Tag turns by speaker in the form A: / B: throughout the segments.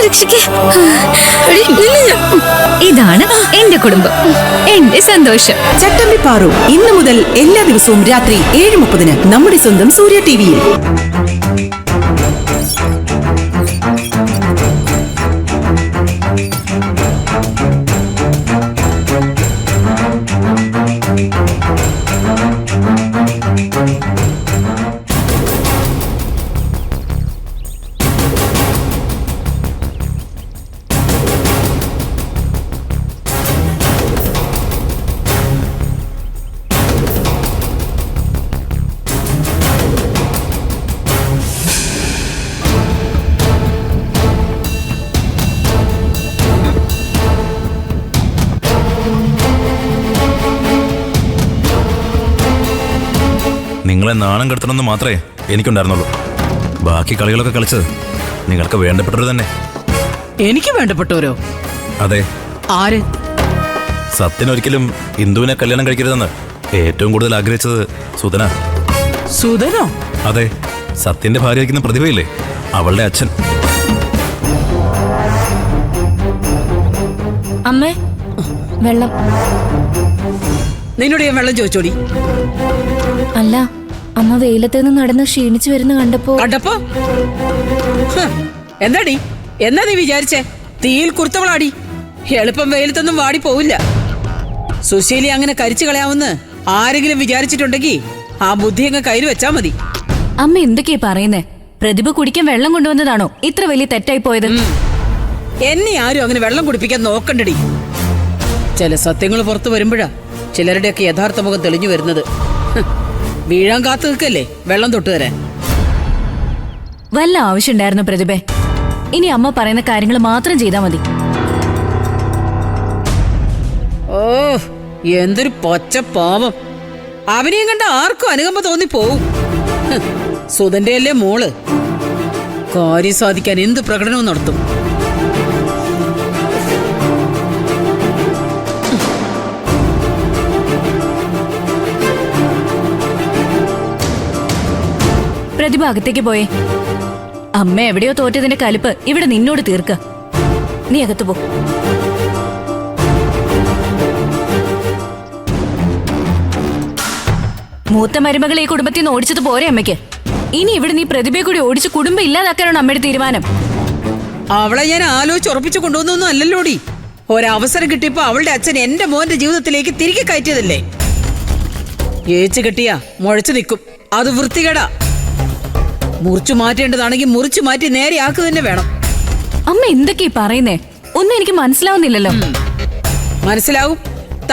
A: രക്ഷിക്ക്. ഇതാണ് എന്റെ കുടുംബം, എന്റെ സന്തോഷം.
B: ചട്ടമ്പി പാറു ഇന്നു മുതൽ എല്ലാ ദിവസവും രാത്രി 7:30 നമ്മുടെ സ്വന്തം സൂര്യ ടിവിയിൽ.
C: നിങ്ങളെ നാണം കെടുത്തണമെന്ന് മാത്രമേ എനിക്കുണ്ടായിരുന്നുള്ളൂ. ബാക്കി കളികളൊക്കെ കളിച്ചത് നിങ്ങൾക്ക് വേണ്ടപ്പെട്ടവർ തന്നെ.
D: എനിക്ക് വേണ്ടപ്പെട്ടവരോ?
C: അതെ.
D: ആര്?
C: സത്യൻ ഒരിക്കലും ഇന്ദുവിനെ കല്യാണം കഴിക്കരുതെന്ന് ഏറ്റവും കൂടുതൽ ആഗ്രഹിച്ചത് സുധന.
D: സുധനോ?
C: അതെ, സത്യന്റെ ഭാര്യ വയ്ക്കുന്ന പ്രതിഭയില്ലേ, അവളുടെ അച്ഛൻ.
A: അമ്മേ, വെള്ളം.
D: നിന്നോട് ഞാൻ വെള്ളം ചോദിച്ചോടി.
A: അല്ല, അമ്മ വെയിലത്ത് നിന്ന് നടന്ന് ക്ഷീണിച്ചു വരുന്ന കണ്ടപ്പോ
D: എന്താടി, എന്നാ നീ വിചാരിച്ചേ? തീയിൽ കുറുത്തവളാടി. എളുപ്പം വെയിലത്തൊന്നും വാടി പോവില്ല. സുശീലി അങ്ങനെ കരിച്ചു കളയാമെന്ന് ആരെങ്കിലും വിചാരിച്ചിട്ടുണ്ടെങ്കിൽ ആ ബുദ്ധി അങ്ങ് കയ്യിൽ വെച്ചാ മതി.
A: അമ്മ എന്തൊക്കെയാ പറയുന്നേ? പ്രതിഭ കുടിക്കാൻ വെള്ളം കൊണ്ടുവന്നതാണോ ഇത്ര വലിയ തെറ്റായി പോയത്?
D: എന്നെ ആരും അങ്ങനെ വെള്ളം കുടിപ്പിക്കാൻ നോക്കണ്ടടി. ചില സത്യങ്ങൾ പുറത്തു വരുമ്പോഴാ ചിലരുടെയൊക്കെ യഥാർത്ഥ മുഖം തെളിഞ്ഞു വരുന്നത്. വീഴാൻ കാത്തു നിൽക്കല്ലേ വെള്ളം തൊട്ടു തരാൻ.
A: വല്ല ആവശ്യമുണ്ടായിരുന്നു പ്രതിഭേ? ഇനി അമ്മ പറയുന്ന കാര്യങ്ങൾ മാത്രം ചെയ്താൽ മതി.
D: ഓ, എന്തൊരു പച്ച പാവം. അവനെയും കണ്ട ആർക്കും അനുകമ്പ തോന്നി പോവും. സുധന്റെ അല്ലേ മോള്, കാര്യം സാധിക്കാൻ എന്ത് പ്രകടനവും നടത്തും.
A: പ്രതിഭ അകത്തേക്ക് പോയേ. അമ്മ എവിടെയോ തോറ്റതിന്റെ കലിപ്പ് ഇവിടെ നിന്നോട് തീർക്ക. നീ അകത്ത് പോ. മൂത്ത മരുമകളെ ഈ കുടുംബത്തിൽ നിന്ന് ഓടിച്ചത് പോരെ അമ്മയ്ക്ക്? ഇനി ഇവിടെ നീ പ്രതിഭയെ കൂടി ഓടിച്ച് കുടുംബം ഇല്ലാതാക്കാനാണ് അമ്മയുടെ തീരുമാനം.
D: അവളെ ഞാൻ ആലോചിച്ചുറപ്പിച്ചു കൊണ്ടുവന്നൊന്നും അല്ലല്ലോടി. ഒരവസരം കിട്ടിയപ്പോ അവളുടെ അച്ഛൻ എന്റെ മോന്റെ ജീവിതത്തിലേക്ക് തിരികെ കയറ്റിയതല്ലേ. ഏച്ചു കെട്ടിയാ മുഴച്ചു നിൽക്കും, അത് വൃത്തികേടാ. മുറിച്ചു മാറ്റേണ്ടതാണെങ്കിൽ മുറിച്ചു മാറ്റി നേരെയാക്കുക തന്നെ വേണം.
A: അമ്മ എന്തൊക്കെയാ പറയുന്നേ? ഒന്നും എനിക്ക് മനസ്സിലാവുന്നില്ലല്ലോ.
D: മനസ്സിലാവും,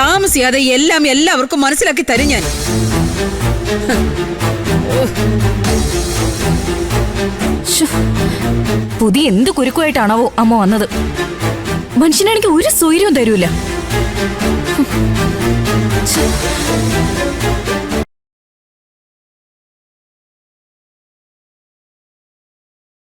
D: താമസിയാതെ എല്ലാം എല്ലാവർക്കും മനസ്സിലാക്കി തരും ഞാൻ.
A: പുതിയ എന്ത് കുരുക്കുമായിട്ടാണോ അമ്മ വന്നത്? മനുഷ്യനാണെങ്കിൽ ഒരു സ്വൈര്യവും തരൂല.